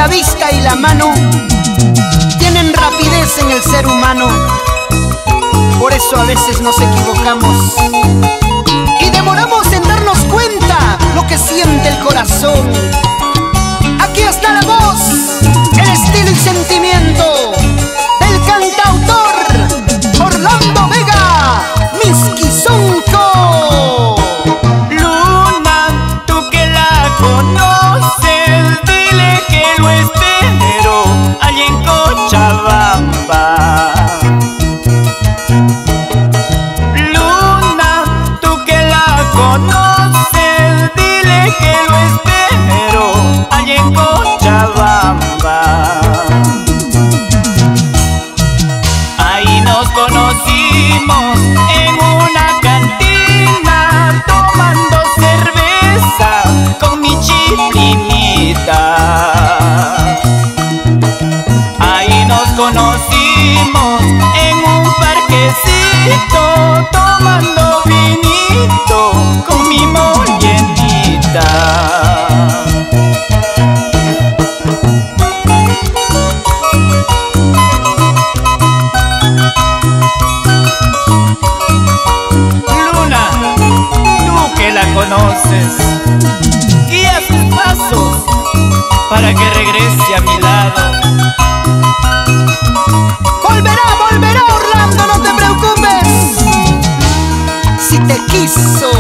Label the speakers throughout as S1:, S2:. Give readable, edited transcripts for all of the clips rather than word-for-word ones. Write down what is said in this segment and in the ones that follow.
S1: La vista y la mano tienen rapidez en el ser humano. Por eso a veces nos equivocamos y demoramos en darnos cuenta lo que siente el corazón. Aquí está la voz, el estilo y sentimiento del cantautor Orlando Vega, Misquizonco.
S2: Luna, tú que la conoces, dile que lo espero allí en Cochabamba. Luna, tú que la conoces, dile que lo espero allí en Cochabamba. Ahí nos conocimos en una cantina, tomando cerveza con mi chipinita. Ahí nos conocimos en un parquecito, tomando vinito con mi mollenita. Luna, tú que la conoces, guía sus pasos para que regrese a mi lado.
S1: Volverá, volverá Orlando, no te preocupes. Si te quiso,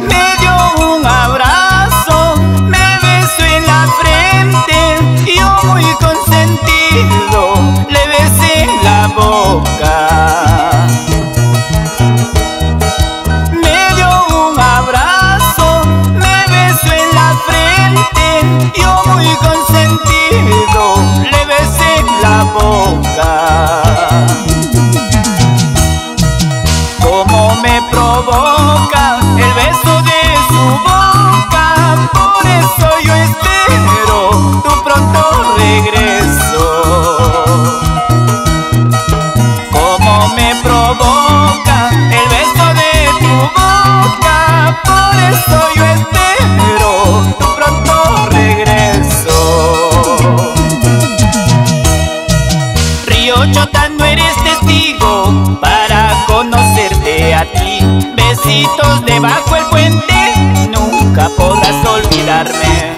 S2: Me dio un abrazo, me besó en la frente, y yo muy consentido le besé la boca. Me dio un abrazo, me besó en la frente, y yo muy consentido le besé la boca. Como me provoca el beso de su boca, por eso yo espero tu pronto regreso. Como me provoca el beso de tu boca, por eso yo espero tu pronto regreso. Río Chota, no eres testigo para conocerte a ti. Besitos debajo el puente, nunca podrás olvidarme.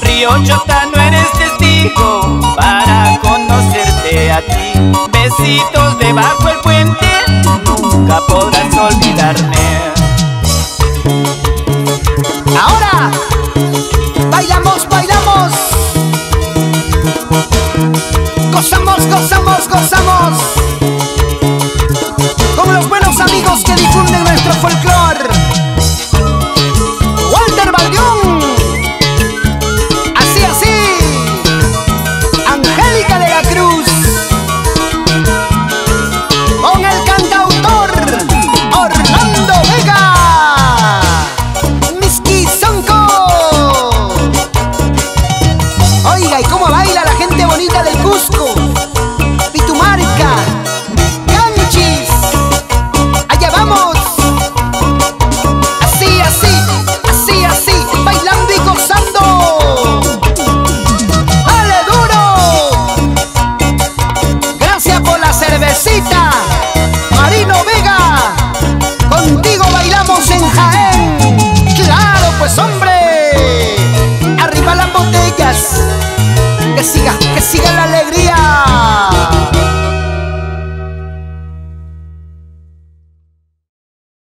S2: Río Chota, no eres testigo para conocerte a ti. Besitos debajo el puente, nunca podrás olvidarme.
S1: ahora bailamos, bailamos. Gozamos, gozamos, gozamos con los buenos amigos que difunden nuestro folclor. Walter Baldión, así, así. Angélica de la Cruz, con el cantautor Orlando Vega, Misquizonco. Oiga, ¿y cómo baila la gente bonita del Cusco? Pitumarca, Canchis, allá vamos. Así, así, así, así, bailando y gozando. ¡Dale duro! Gracias por la cervecita, Marino Vega. Contigo bailamos en Jaén. Claro, pues hombre. Arriba las botellas, que siga